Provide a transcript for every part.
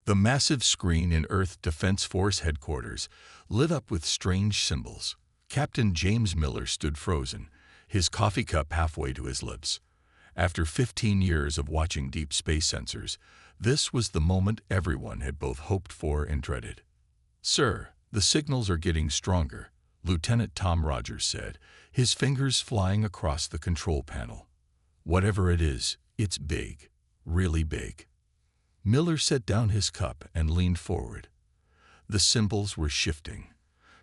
The massive screen in Earth Defense Force headquarters lit up with strange symbols. Captain James Miller stood frozen, his coffee cup halfway to his lips. After 15 years of watching deep space sensors, this was the moment everyone had both hoped for and dreaded. "Sir, the signals are getting stronger," Lieutenant Tom Rogers said, his fingers flying across the control panel. "Whatever it is, it's big, really big." Miller set down his cup and leaned forward. The symbols were shifting,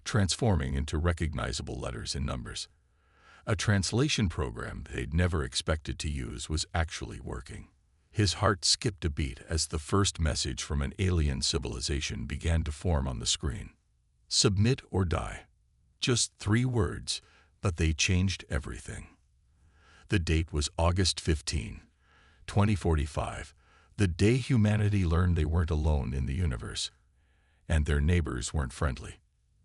transforming into recognizable letters and numbers. A translation program they'd never expected to use was actually working. His heart skipped a beat as the first message from an alien civilization began to form on the screen. "Submit or die." Just 3 words, but they changed everything. The date was August 15, 2045, the day humanity learned they weren't alone in the universe, and their neighbors weren't friendly.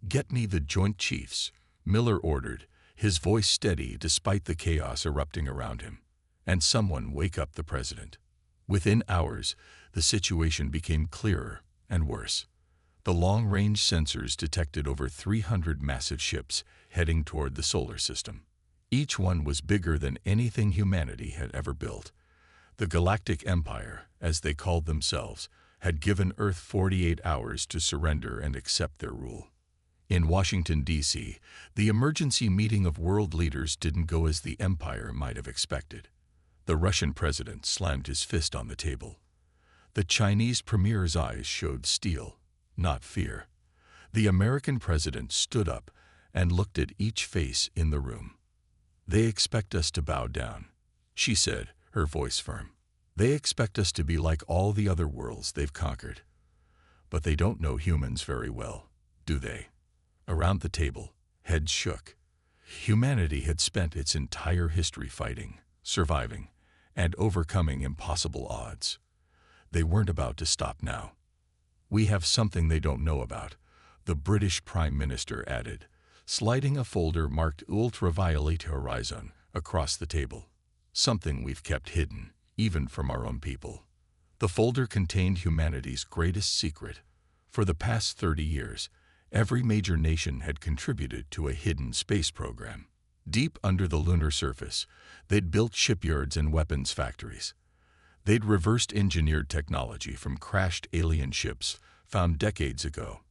"Get me the Joint Chiefs," Miller ordered, his voice steady despite the chaos erupting around him. "And someone wake up the president." Within hours, the situation became clearer and worse. The long-range sensors detected over 300 massive ships heading toward the solar system. Each one was bigger than anything humanity had ever built. The Galactic Empire, as they called themselves, had given Earth 48 hours to surrender and accept their rule. In Washington, D.C., the emergency meeting of world leaders didn't go as the Empire might have expected. The Russian president slammed his fist on the table. The Chinese premier's eyes showed steel, not fear. The American president stood up and looked at each face in the room. "They expect us to bow down," she said, her voice firm. "They expect us to be like all the other worlds they've conquered. But they don't know humans very well, do they?" Around the table, heads shook. Humanity had spent its entire history fighting, surviving, and overcoming impossible odds. They weren't about to stop now. "We have something they don't know about," the British Prime Minister added, sliding a folder marked Ultraviolet Horizon across the table. "Something we've kept hidden, even from our own people." The folder contained humanity's greatest secret. For the past 30 years, every major nation had contributed to a hidden space program. Deep under the lunar surface, they'd built shipyards and weapons factories. They'd reversed engineered technology from crashed alien ships found decades ago.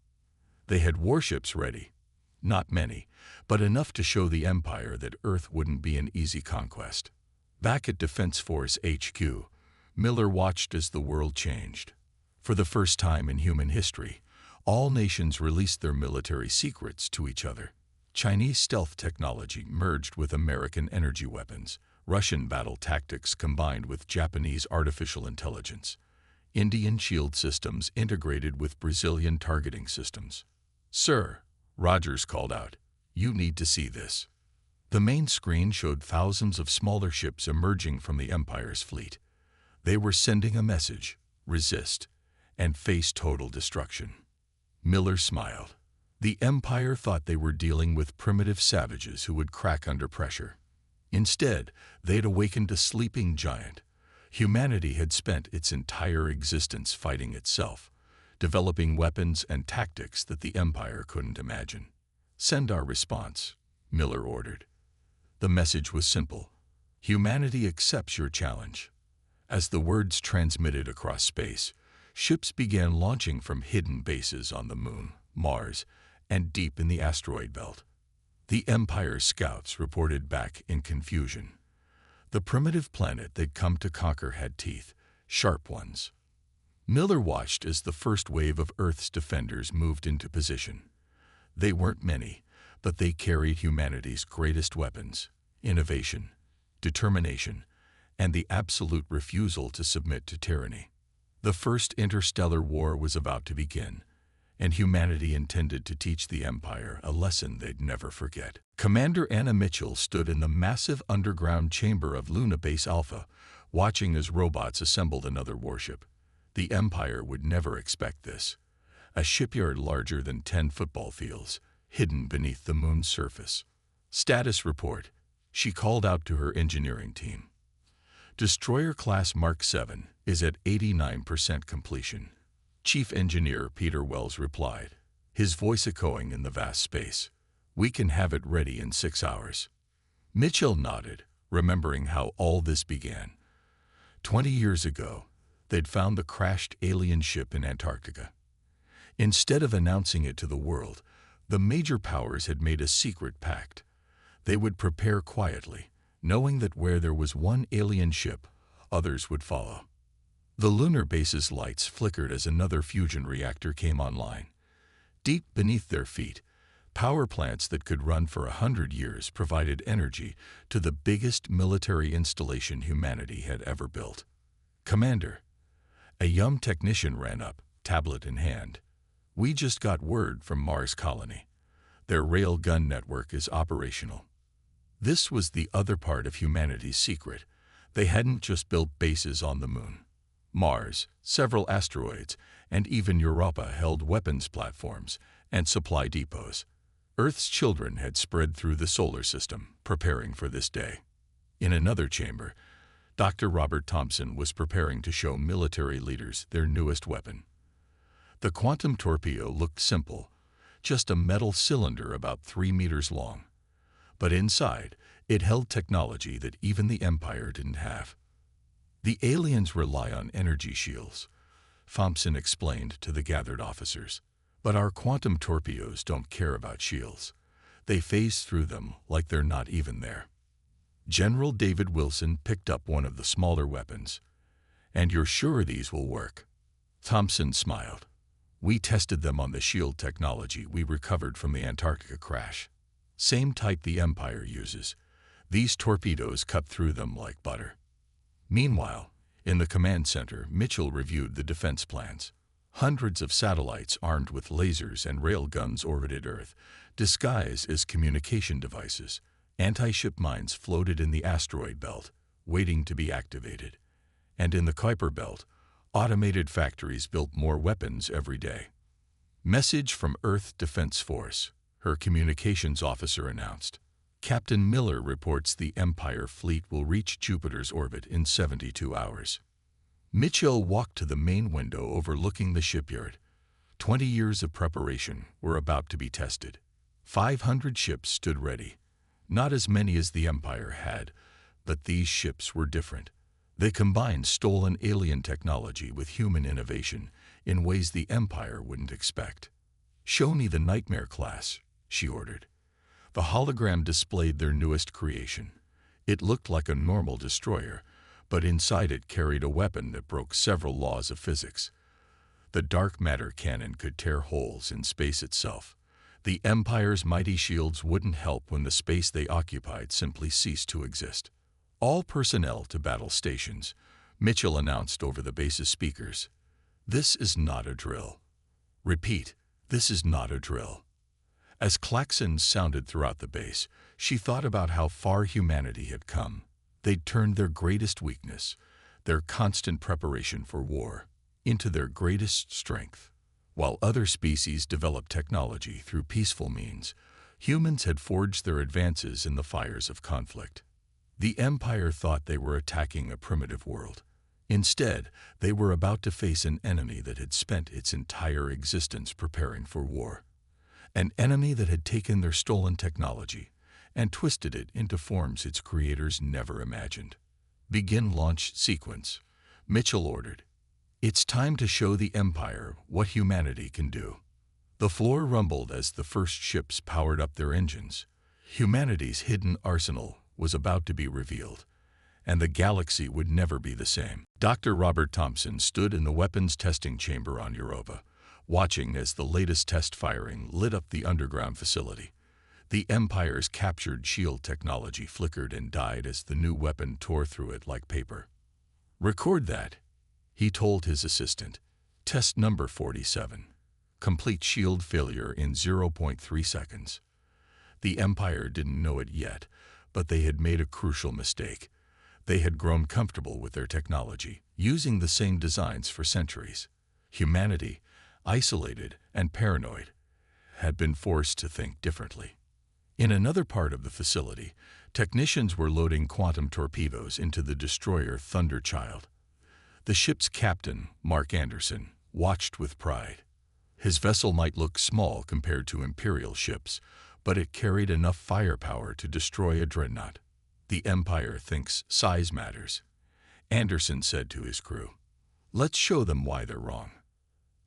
They had warships ready. Not many, but enough to show the Empire that Earth wouldn't be an easy conquest. Back at Defense Force HQ, Miller watched as the world changed. For the first time in human history, all nations released their military secrets to each other. Chinese stealth technology merged with American energy weapons, Russian battle tactics combined with Japanese artificial intelligence, Indian shield systems integrated with Brazilian targeting systems. "Sir," Rogers called out, "you need to see this." The main screen showed thousands of smaller ships emerging from the Empire's fleet. They were sending a message: resist, and face total destruction. Miller smiled. The Empire thought they were dealing with primitive savages who would crack under pressure. Instead, they'd awakened a sleeping giant. Humanity had spent its entire existence fighting itself, developing weapons and tactics that the Empire couldn't imagine. "Send our response," Miller ordered. The message was simple: humanity accepts your challenge. As the words transmitted across space, ships began launching from hidden bases on the Moon, Mars, and deep in the asteroid belt. The Empire's scouts reported back in confusion. The primitive planet they'd come to conquer had teeth, sharp ones. Miller watched as the first wave of Earth's defenders moved into position. They weren't many, but they carried humanity's greatest weapons: innovation, determination, and the absolute refusal to submit to tyranny. The First Interstellar War was about to begin, and humanity intended to teach the Empire a lesson they'd never forget. Commander Anna Mitchell stood in the massive underground chamber of Luna Base Alpha, watching as robots assembled another warship. The Empire would never expect this. A shipyard larger than 10 football fields, hidden beneath the Moon's surface. "Status report," she called out to her engineering team. "Destroyer Class Mark 7 is at 89% completion. Chief Engineer Peter Wells replied, his voice echoing in the vast space. "We can have it ready in 6 hours." Mitchell nodded, remembering how all this began. 20 years ago, they'd found the crashed alien ship in Antarctica. Instead of announcing it to the world, the major powers had made a secret pact. They would prepare quietly, knowing that where there was one alien ship, others would follow. The lunar base's lights flickered as another fusion reactor came online. Deep beneath their feet, power plants that could run for 100 years provided energy to the biggest military installation humanity had ever built. "Commander," a young technician ran up, tablet in hand. "We just got word from Mars Colony. Their railgun network is operational." This was the other part of humanity's secret. They hadn't just built bases on the moon. Mars, several asteroids, and even Europa held weapons platforms and supply depots. Earth's children had spread through the solar system, preparing for this day. In another chamber, Dr. Robert Thompson was preparing to show military leaders their newest weapon. The quantum torpedo looked simple, just a metal cylinder about 3 meters long. But inside, it held technology that even the Empire didn't have. "The aliens rely on energy shields," Thompson explained to the gathered officers. "But our quantum torpedoes don't care about shields. They phase through them like they're not even there." General David Wilson picked up one of the smaller weapons. "And you're sure these will work?" Thompson smiled. "We tested them on the shield technology we recovered from the Antarctica crash. Same type the Empire uses. These torpedoes cut through them like butter." Meanwhile, in the command center, Mitchell reviewed the defense plans. Hundreds of satellites armed with lasers and railguns orbited Earth, disguised as communication devices. Anti-ship mines floated in the asteroid belt, waiting to be activated. And in the Kuiper belt, automated factories built more weapons every day. "Message from Earth Defense Force," her communications officer announced. "Captain Miller reports the Empire fleet will reach Jupiter's orbit in 72 hours. Mitchell walked to the main window overlooking the shipyard. 20 years of preparation were about to be tested. 500 ships stood ready. Not as many as the Empire had, but these ships were different. They combined stolen alien technology with human innovation in ways the Empire wouldn't expect. "Show me the Nightmare class," she ordered. The hologram displayed their newest creation. It looked like a normal destroyer, but inside it carried a weapon that broke several laws of physics. The dark matter cannon could tear holes in space itself. The Empire's mighty shields wouldn't help when the space they occupied simply ceased to exist. "All personnel to battle stations," Mitchell announced over the base's speakers. "This is not a drill. Repeat, this is not a drill." As klaxons sounded throughout the base, she thought about how far humanity had come. They'd turned their greatest weakness, their constant preparation for war, into their greatest strength. While other species developed technology through peaceful means, humans had forged their advances in the fires of conflict. The Empire thought they were attacking a primitive world. Instead, they were about to face an enemy that had spent its entire existence preparing for war. An enemy that had taken their stolen technology and twisted it into forms its creators never imagined. "Begin launch sequence," Mitchell ordered. "It's time to show the Empire what humanity can do." The floor rumbled as the first ships powered up their engines. Humanity's hidden arsenal was about to be revealed, and the galaxy would never be the same. Dr. Robert Thompson stood in the weapons testing chamber on Europa, watching as the latest test firing lit up the underground facility. The Empire's captured shield technology flickered and died as the new weapon tore through it like paper. "Record that," he told his assistant. "Test number 47. Complete shield failure in 0.3 seconds. The Empire didn't know it yet, but they had made a crucial mistake. They had grown comfortable with their technology, using the same designs for centuries. Humanity, isolated and paranoid, had been forced to think differently. In another part of the facility, technicians were loading quantum torpedoes into the destroyer Thunderchild. The ship's captain, Mark Anderson, watched with pride. His vessel might look small compared to Imperial ships, but it carried enough firepower to destroy a dreadnought. The Empire thinks size matters, Anderson said to his crew. Let's show them why they're wrong.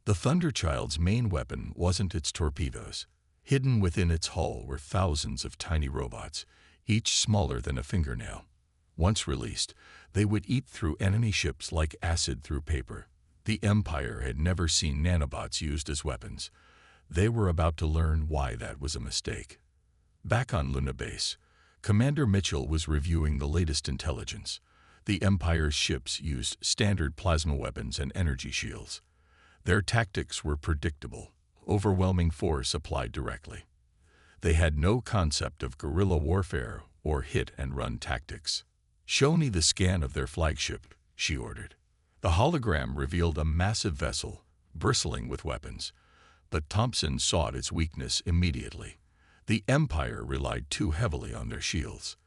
The Thunderchild's main weapon wasn't its torpedoes. Hidden within its hull were thousands of tiny robots, each smaller than a fingernail. Once released, they would eat through enemy ships like acid through paper. The Empire had never seen nanobots used as weapons. They were about to learn why that was a mistake. Back on Luna Base, Commander Mitchell was reviewing the latest intelligence. The Empire's ships used standard plasma weapons and energy shields. Their tactics were predictable, overwhelming force applied directly. They had no concept of guerrilla warfare or hit-and-run tactics. Show me the scan of their flagship, she ordered. The hologram revealed a massive vessel, bristling with weapons, but Thompson saw its weakness immediately. The Empire relied too heavily on their shields.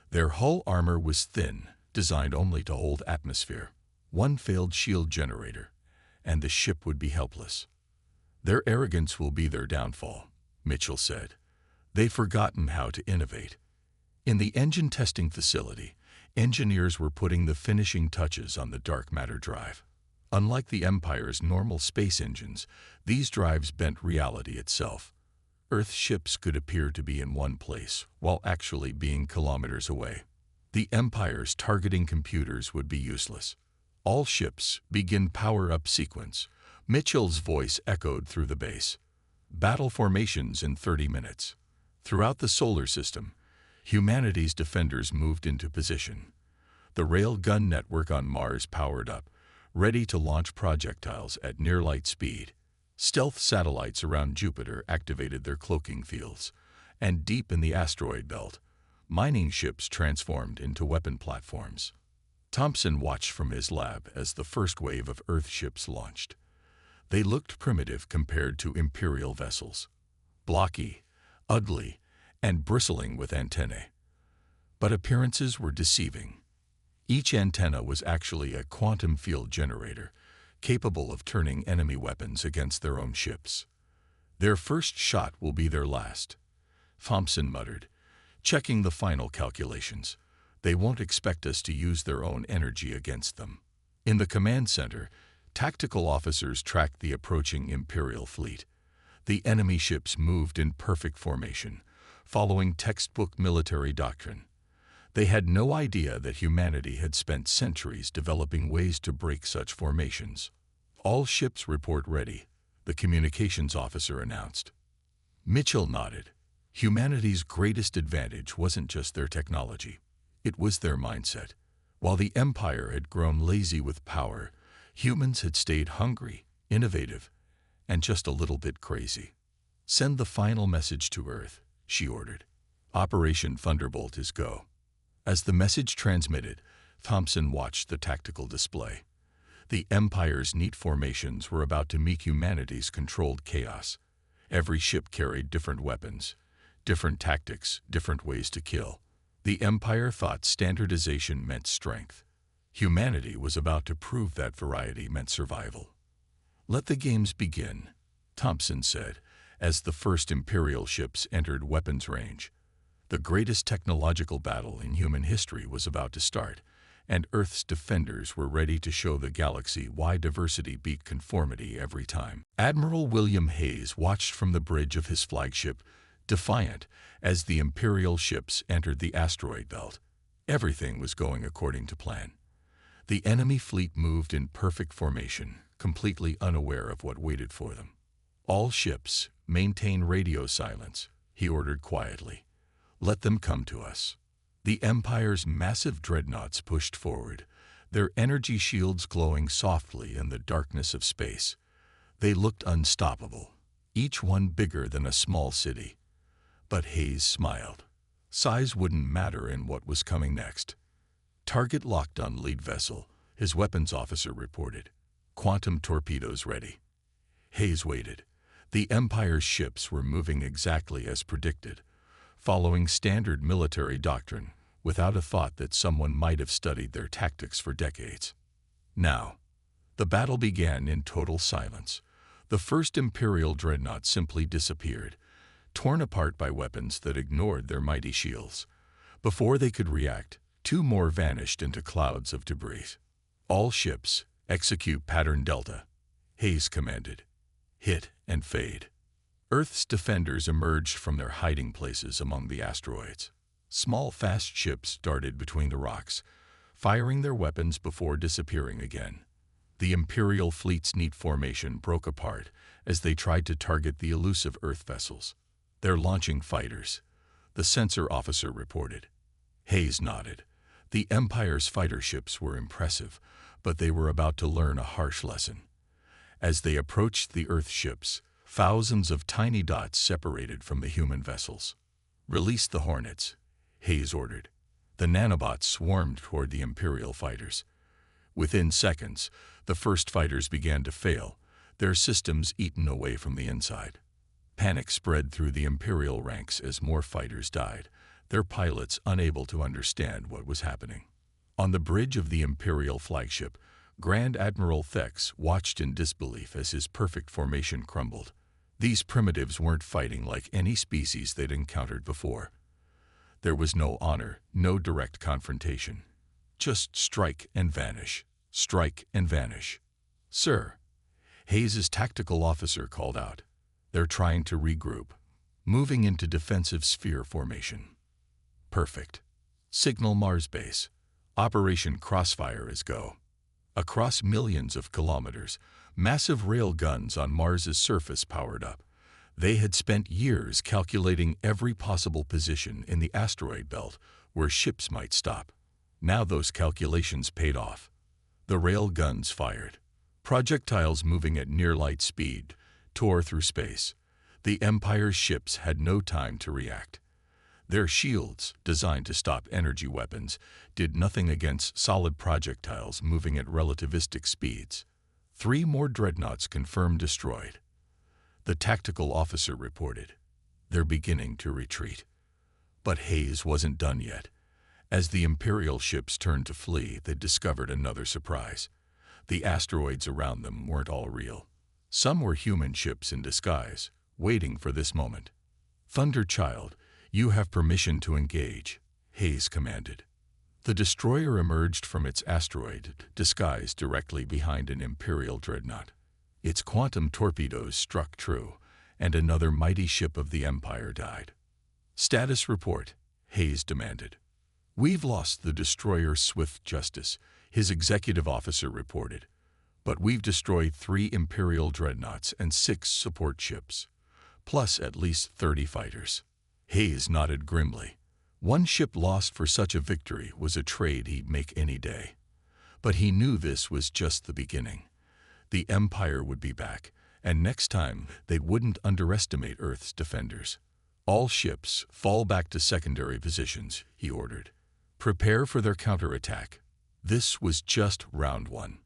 Their hull armor was thin, designed only to hold atmosphere. One failed shield generator, and the ship would be helpless. Their arrogance will be their downfall, Mitchell said. They've forgotten how to innovate. In the engine testing facility, engineers were putting the finishing touches on the dark matter drive. Unlike the Empire's normal space engines, these drives bent reality itself. Earth ships could appear to be in one place, while actually being kilometers away. The Empire's targeting computers would be useless. All ships begin power-up sequence. Mitchell's voice echoed through the base. Battle formations in 30 minutes. Throughout the solar system, humanity's defenders moved into position. The railgun network on Mars powered up, ready to launch projectiles at near-light speed. Stealth satellites around Jupiter activated their cloaking fields, and deep in the asteroid belt, mining ships transformed into weapon platforms. Thompson watched from his lab as the first wave of Earth ships launched. They looked primitive compared to Imperial vessels, blocky, ugly, and bristling with antennae. But appearances were deceiving. Each antenna was actually a quantum field generator, capable of turning enemy weapons against their own ships. Their first shot will be their last, Thompson muttered, checking the final calculations. They won't expect us to use their own energy against them. In the command center, tactical officers tracked the approaching Imperial fleet. The enemy ships moved in perfect formation, following textbook military doctrine. They had no idea that humanity had spent centuries developing ways to break such formations. All ships report ready, the communications officer announced. Mitchell nodded. Humanity's greatest advantage wasn't just their technology. It was their mindset. While the Empire had grown lazy with power, humans had stayed hungry, innovative, and just a little bit crazy. Send the final message to Earth, she ordered. Operation Thunderbolt is go. As the message transmitted, Thompson watched the tactical display. The Empire's neat formations were about to meet humanity's controlled chaos. Every ship carried different weapons, different tactics, different ways to kill. The Empire thought standardization meant strength. Humanity was about to prove that variety meant survival. Let the games begin, Thompson said, as the first Imperial ships entered weapons range. The greatest technological battle in human history was about to start, and Earth's defenders were ready to show the galaxy why diversity beat conformity every time. Admiral William Hayes watched from the bridge of his flagship, defiant, as the Imperial ships entered the asteroid belt. Everything was going according to plan. The enemy fleet moved in perfect formation, completely unaware of what waited for them. All ships, maintain radio silence, he ordered quietly. Let them come to us. The Empire's massive dreadnoughts pushed forward, their energy shields glowing softly in the darkness of space. They looked unstoppable, each one bigger than a small city. But Hayes smiled. Size wouldn't matter in what was coming next. Target locked on lead vessel, his weapons officer reported. Quantum torpedoes ready. Hayes waited. The Empire's ships were moving exactly as predicted, following standard military doctrine, without a thought that someone might have studied their tactics for decades. Now, The battle began in total silence. The first Imperial dreadnought simply disappeared, torn apart by weapons that ignored their mighty shields. Before they could react, two more vanished into clouds of debris. All ships, execute pattern Delta, Hayes commanded. Hit and fade. Earth's defenders emerged from their hiding places among the asteroids. Small, fast ships darted between the rocks, firing their weapons before disappearing again. The Imperial fleet's neat formation broke apart as they tried to target the elusive Earth vessels. "They're launching fighters," the sensor officer reported. Hayes nodded. The Empire's fighter ships were impressive, but they were about to learn a harsh lesson. As they approached the Earth ships, thousands of tiny dots separated from the human vessels. "Release the Hornets," Hayes ordered. The nanobots swarmed toward the Imperial fighters. Within seconds, the first fighters began to fail, their systems eaten away from the inside. Panic spread through the Imperial ranks as more fighters died, their pilots unable to understand what was happening. On the bridge of the Imperial flagship, Grand Admiral Thex watched in disbelief as his perfect formation crumbled. These primitives weren't fighting like any species they'd encountered before. There was no honor, no direct confrontation. Just strike and vanish, strike and vanish. "Sir," Hayes's tactical officer called out. "They're trying to regroup, moving into defensive sphere formation." "Perfect. Signal Mars base. Operation Crossfire is go." Across millions of kilometers, massive rail guns on Mars's surface powered up. They had spent years calculating every possible position in the asteroid belt where ships might stop. Now those calculations paid off. The rail guns fired. Projectiles moving at near-light speed tore through space. The Empire's ships had no time to react. Their shields, designed to stop energy weapons, did nothing against solid projectiles moving at relativistic speeds. 3 more dreadnoughts confirmed destroyed. The tactical officer reported. "They're beginning to retreat." But Hayes wasn't done yet. As the Imperial ships turned to flee, they discovered another surprise. The asteroids around them weren't all real. Some were human ships in disguise, waiting for this moment. "Thunderchild, you have permission to engage," Hayes commanded. The destroyer emerged from its asteroid, disguised directly behind an Imperial dreadnought. Its quantum torpedoes struck true, and another mighty ship of the Empire died. "Status report," Hayes demanded. "We've lost the destroyer Swift Justice," his executive officer reported. "But we've destroyed 3 Imperial dreadnoughts and 6 support ships, plus at least 30 fighters." Hayes nodded grimly. One ship lost for such a victory was a trade he'd make any day. But he knew this was just the beginning. The Empire would be back, and next time they wouldn't underestimate Earth's defenders. "All ships, fall back to secondary positions," he ordered. "Prepare for their counterattack." This was just round 1.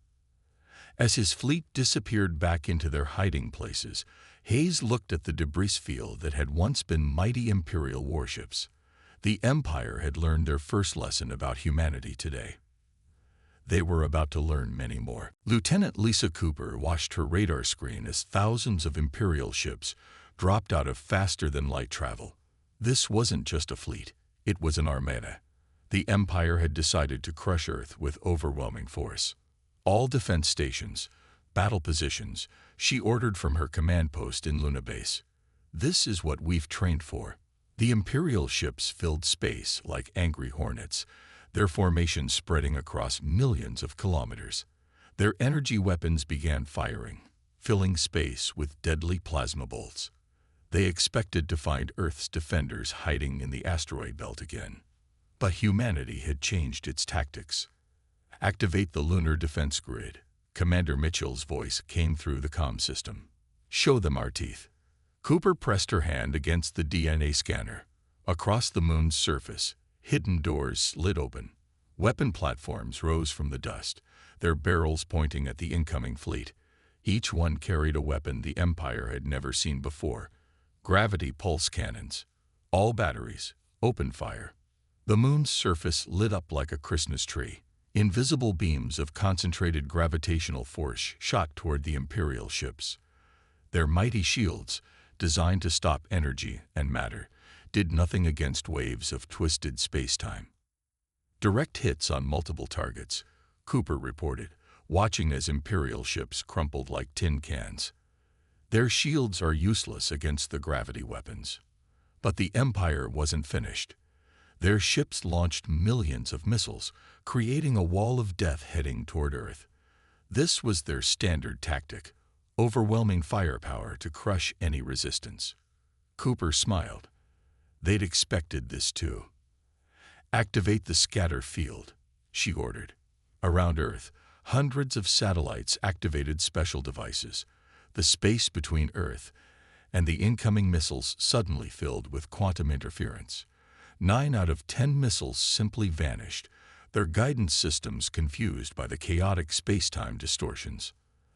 As his fleet disappeared back into their hiding places, Hayes looked at the debris field that had once been mighty Imperial warships. The Empire had learned their first lesson about humanity today. They were about to learn many more. Lieutenant Lisa Cooper watched her radar screen as thousands of Imperial ships dropped out of faster-than-light travel. This wasn't just a fleet, it was an armada. The Empire had decided to crush Earth with overwhelming force. All defense stations, battle positions, she ordered from her command post in Luna Base. "This is what we've trained for." The Imperial ships filled space like angry hornets, their formation spreading across millions of kilometers. Their energy weapons began firing, filling space with deadly plasma bolts. They expected to find Earth's defenders hiding in the asteroid belt again. But humanity had changed its tactics. "Activate the lunar defense grid," Commander Mitchell's voice came through the comm system. "Show them our teeth." Cooper pressed her hand against the DNA scanner. Across the moon's surface, hidden doors slid open. Weapon platforms rose from the dust, their barrels pointing at the incoming fleet. Each one carried a weapon the Empire had never seen before. Gravity pulse cannons. All batteries. Open fire. The moon's surface lit up like a Christmas tree. Invisible beams of concentrated gravitational force shot toward the Imperial ships. Their mighty shields, designed to stop energy and matter, did nothing against waves of twisted space-time. Direct hits on multiple targets, Cooper reported, watching as Imperial ships crumpled like tin cans. Their shields are useless against the gravity weapons. But the Empire wasn't finished. Their ships launched millions of missiles, creating a wall of death heading toward Earth. This was their standard tactic, overwhelming firepower to crush any resistance. Cooper smiled. They'd expected this too. "Activate the scatter field," she ordered. Around Earth, hundreds of satellites activated special devices. The space between Earth and the incoming missiles suddenly filled with quantum interference. 9 out of 10 missiles simply vanished, their guidance systems confused by the chaotic space-time distortions.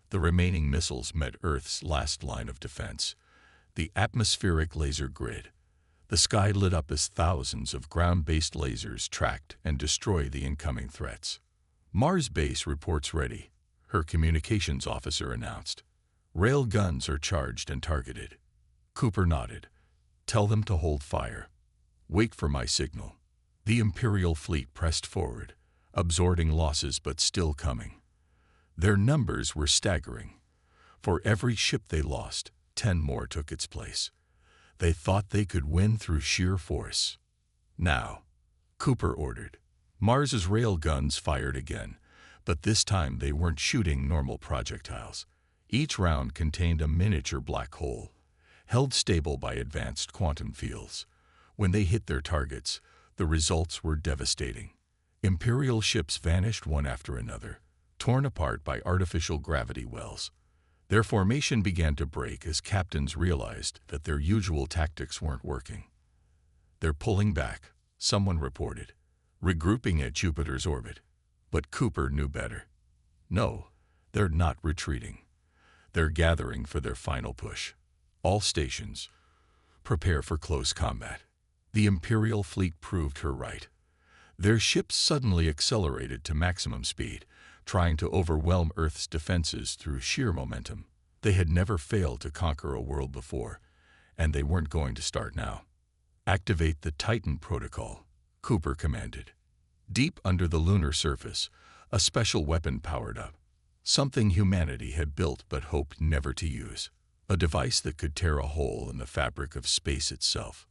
The remaining missiles met Earth's last line of defense, the atmospheric laser grid. The sky lit up as thousands of ground-based lasers tracked and destroyed the incoming threats. "Mars base reports ready," her communications officer announced. "Rail guns are charged and targeted." Cooper nodded. "Tell them to hold fire. Wait for my signal." The Imperial fleet pressed forward, absorbing losses but still coming. Their numbers were staggering. For every ship they lost, 10 more took its place. They thought they could win through sheer force. "Now," Cooper ordered. Mars's rail guns fired again, but this time they weren't shooting normal projectiles. Each round contained a miniature black hole, held stable by advanced quantum fields. When they hit their targets, the results were devastating. Imperial ships vanished one after another, torn apart by artificial gravity wells. Their formation began to break as captains realized that their usual tactics weren't working. "They're pulling back," someone reported, "regrouping at Jupiter's orbit." But Cooper knew better. No, they're not retreating. They're gathering for their final push. "All stations, prepare for close combat." The Imperial fleet proved her right. Their ships suddenly accelerated to maximum speed, trying to overwhelm Earth's defenses through sheer momentum. They had never failed to conquer a world before, and they weren't going to start now. "Activate the Titan protocol," Cooper commanded. Deep under the lunar surface, a special weapon powered up. Something humanity had built but hoped never to use. A device that could tear a hole in the fabric of space itself.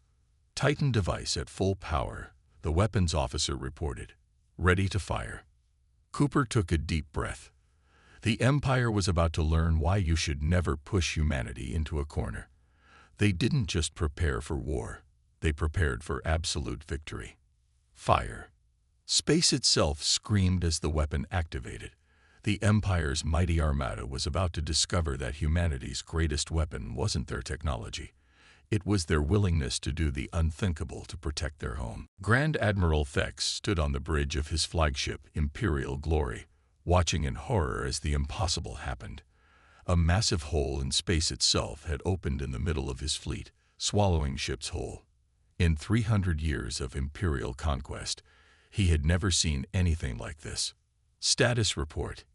"Titan device at full power," the weapons officer reported. "Ready to fire." Cooper took a deep breath. The Empire was about to learn why you should never push humanity into a corner. They didn't just prepare for war. They prepared for absolute victory. Fire. Space itself screamed as the weapon activated. The Empire's mighty armada was about to discover that humanity's greatest weapon wasn't their technology. It was their willingness to do the unthinkable to protect their home. Grand Admiral Thex stood on the bridge of his flagship, Imperial Glory, watching in horror as the impossible happened. A massive hole in space itself had opened in the middle of his fleet, swallowing ships whole. In 300 years of Imperial conquest, he had never seen anything like this. "Status report,"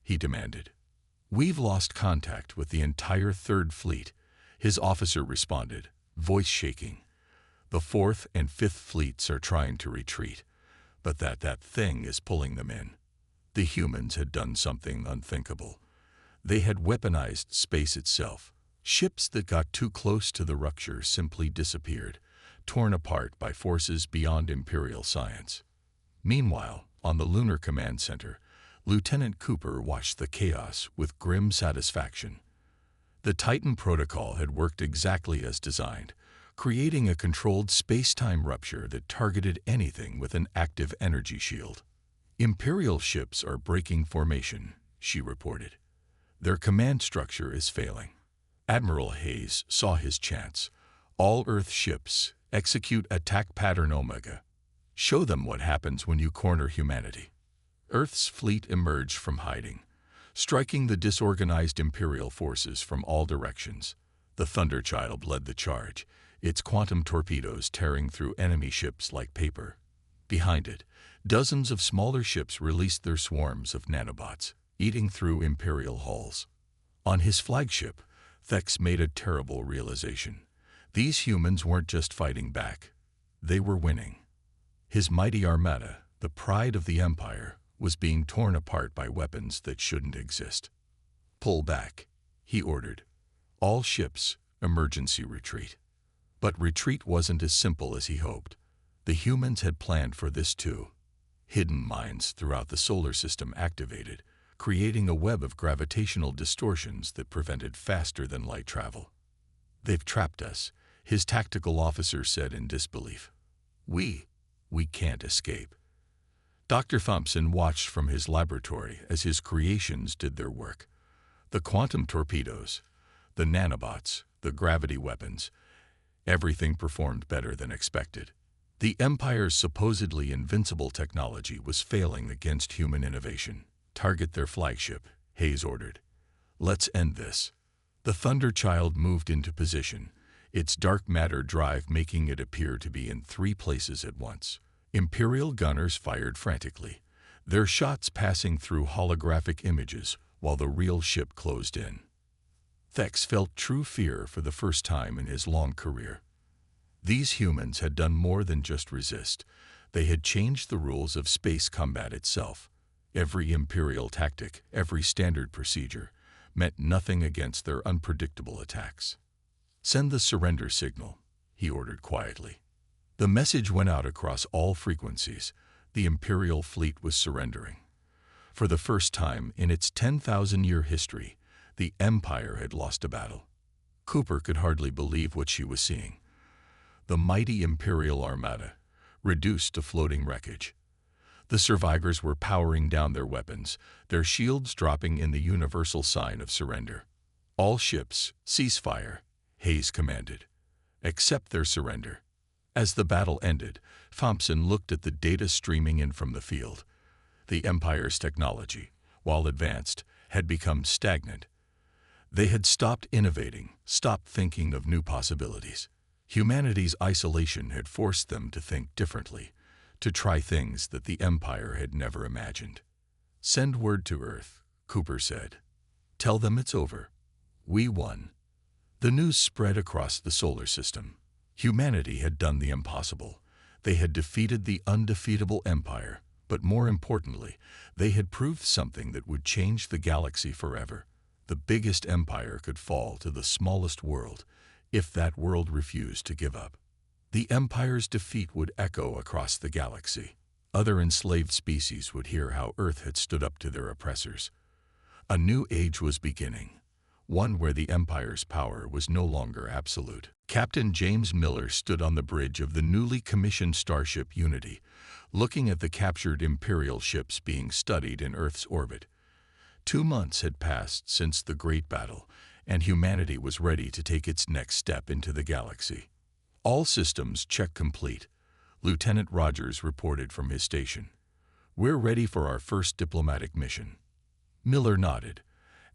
he demanded. "We've lost contact with the entire Third Fleet," his officer responded, voice shaking. "The Fourth and Fifth Fleets are trying to retreat, but that thing is pulling them in." The humans had done something unthinkable. They had weaponized space itself. Ships that got too close to the rupture simply disappeared, torn apart by forces beyond Imperial science. Meanwhile, on the Lunar Command Center, Lieutenant Cooper watched the chaos with grim satisfaction. The Titan protocol had worked exactly as designed, creating a controlled space-time rupture that targeted anything with an active energy shield. "Imperial ships are breaking formation," she reported. "Their command structure is failing." Admiral Hayes saw his chance. "All Earth ships, execute attack pattern Omega. Show them what happens when you corner humanity." Earth's fleet emerged from hiding, striking the disorganized Imperial forces from all directions. The Thunderchild led the charge, its quantum torpedoes tearing through enemy ships like paper. Behind it, dozens of smaller ships released their swarms of nanobots, eating through Imperial hulls. On his flagship, Thex made a terrible realization. These humans weren't just fighting back. They were winning. His mighty armada, the pride of the Empire, was being torn apart by weapons that shouldn't exist. "Pull back," he ordered. "All ships, emergency retreat." But retreat wasn't as simple as he hoped. The humans had planned for this too. Hidden mines throughout the solar system activated, creating a web of gravitational distortions that prevented faster-than-light travel. "They've trapped us," his tactical officer said in disbelief. We can't escape." Dr. Thompson watched from his laboratory as his creations did their work. The quantum torpedoes, the nanobots, the gravity weapons, everything performed better than expected. The Empire's supposedly invincible technology was failing against human innovation. "Target their flagship," Hayes ordered. "Let's end this." The Thunderchild moved into position, its dark matter drive making it appear to be in 3 places at once. Imperial gunners fired frantically, their shots passing through holographic images while the real ship closed in. Thex felt true fear for the first time in his long career. These humans had done more than just resist. They had changed the rules of space combat itself. Every Imperial tactic, every standard procedure, meant nothing against their unpredictable attacks. "Send the surrender signal," he ordered quietly. The message went out across all frequencies. The Imperial fleet was surrendering. For the first time in its 10,000-year history, the Empire had lost a battle. Cooper could hardly believe what she was seeing. The mighty Imperial armada, reduced to floating wreckage. The survivors were powering down their weapons, their shields dropping in the universal sign of surrender. "All ships, ceasefire," Hayes commanded. "Accept their surrender." As the battle ended, Thompson looked at the data streaming in from the field. The Empire's technology, while advanced, had become stagnant. They had stopped innovating, stopped thinking of new possibilities. Humanity's isolation had forced them to think differently, to try things that the Empire had never imagined. "Send word to Earth," Cooper said. "Tell them it's over. We won." The news spread across the solar system. Humanity had done the impossible. They had defeated the undefeatable Empire, but more importantly, they had proved something that would change the galaxy forever. The biggest empire could fall to the smallest world, if that world refused to give up. The Empire's defeat would echo across the galaxy. Other enslaved species would hear how Earth had stood up to their oppressors. A new age was beginning, one where the Empire's power was no longer absolute. Captain James Miller stood on the bridge of the newly commissioned starship Unity, looking at the captured Imperial ships being studied in Earth's orbit. 2 months had passed since the Great Battle, and humanity was ready to take its next step into the galaxy. "All systems check complete," Lieutenant Rogers reported from his station. "We're ready for our first diplomatic mission." Miller nodded.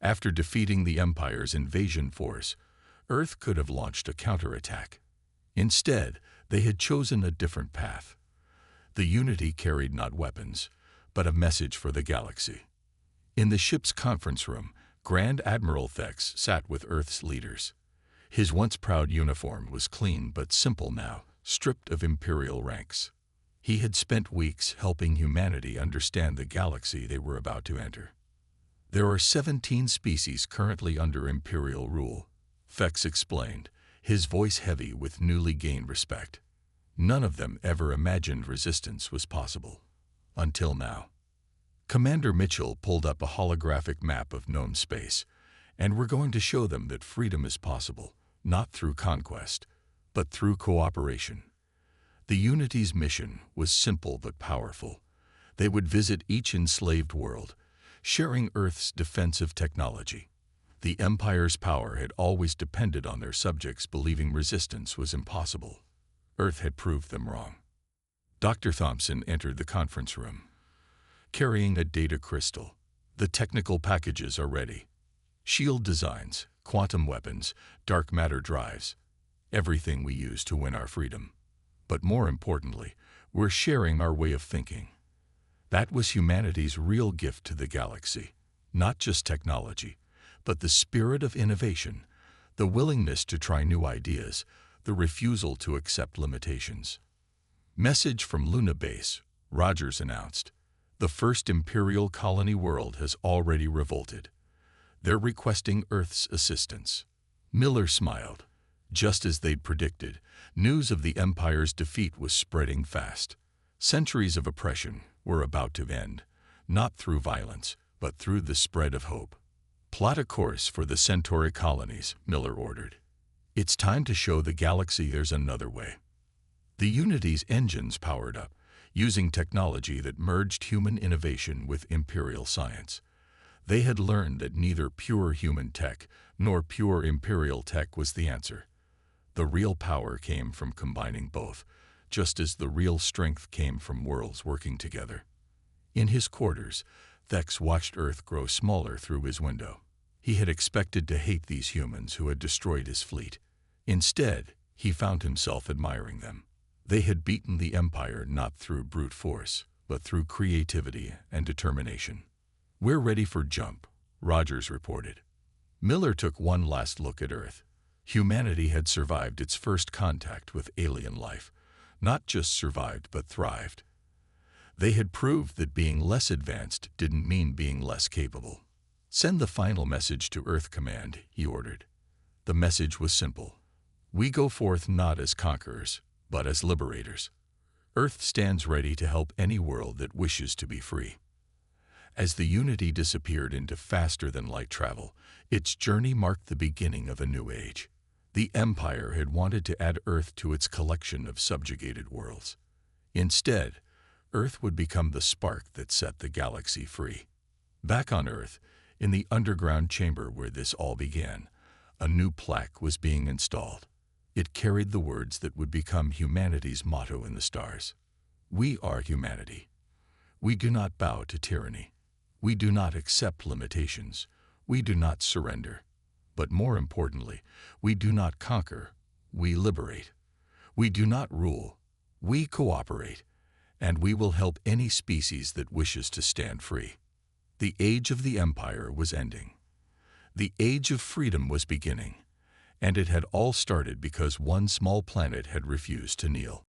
After defeating the Empire's invasion force, Earth could have launched a counterattack. Instead, they had chosen a different path. The Unity carried not weapons, but a message for the galaxy. In the ship's conference room, Grand Admiral Thex sat with Earth's leaders. His once proud uniform was clean but simple now, stripped of Imperial ranks. He had spent weeks helping humanity understand the galaxy they were about to enter. "There are 17 species currently under Imperial rule," Thex explained, his voice heavy with newly gained respect. "None of them ever imagined resistance was possible. Until now." Commander Mitchell pulled up a holographic map of known space, "and we're going to show them that freedom is possible, not through conquest, but through cooperation." The Unity's mission was simple but powerful. They would visit each enslaved world, sharing Earth's defensive technology. The Empire's power had always depended on their subjects believing resistance was impossible. Earth had proved them wrong. Dr. Thompson entered the conference room, carrying a data crystal. "The technical packages are ready. Shield designs, quantum weapons, dark matter drives, everything we use to win our freedom. But more importantly, We're sharing our way of thinking. That was humanity's real gift to the galaxy. Not just technology, but the spirit of innovation, the willingness to try new ideas, the refusal to accept limitations. Message from Luna Base, Rogers announced. The first Imperial colony world has already revolted. They're requesting Earth's assistance. Miller smiled. Just as they'd predicted, news of the Empire's defeat was spreading fast. Centuries of oppression were about to end, not through violence, but through the spread of hope. Plot a course for the Centauri colonies, Miller ordered. It's time to show the galaxy there's another way. The Unity's engines powered up, using technology that merged human innovation with Imperial science. They had learned that neither pure human tech nor pure Imperial tech was the answer. The real power came from combining both, just as the real strength came from worlds working together. In his quarters, Thex watched Earth grow smaller through his window. He had expected to hate these humans who had destroyed his fleet. Instead, he found himself admiring them. They had beaten the Empire not through brute force, but through creativity and determination. "We're ready for jump," Rogers reported. Miller took one last look at Earth. Humanity had survived its first contact with alien life. Not just survived, but thrived. They had proved that being less advanced didn't mean being less capable. "Send the final message to Earth Command," he ordered. The message was simple. We go forth not as conquerors, but as liberators. Earth stands ready to help any world that wishes to be free. As the Unity disappeared into faster-than-light travel, its journey marked the beginning of a new age. The Empire had wanted to add Earth to its collection of subjugated worlds. Instead, Earth would become the spark that set the galaxy free. Back on Earth, in the underground chamber where this all began, a new plaque was being installed. It carried the words that would become humanity's motto in the stars. We are humanity. We do not bow to tyranny. We do not accept limitations. We do not surrender. But more importantly, we do not conquer. We liberate. We do not rule. We cooperate. And we will help any species that wishes to stand free. The age of the Empire was ending. The age of freedom was beginning. And it had all started because one small planet had refused to kneel.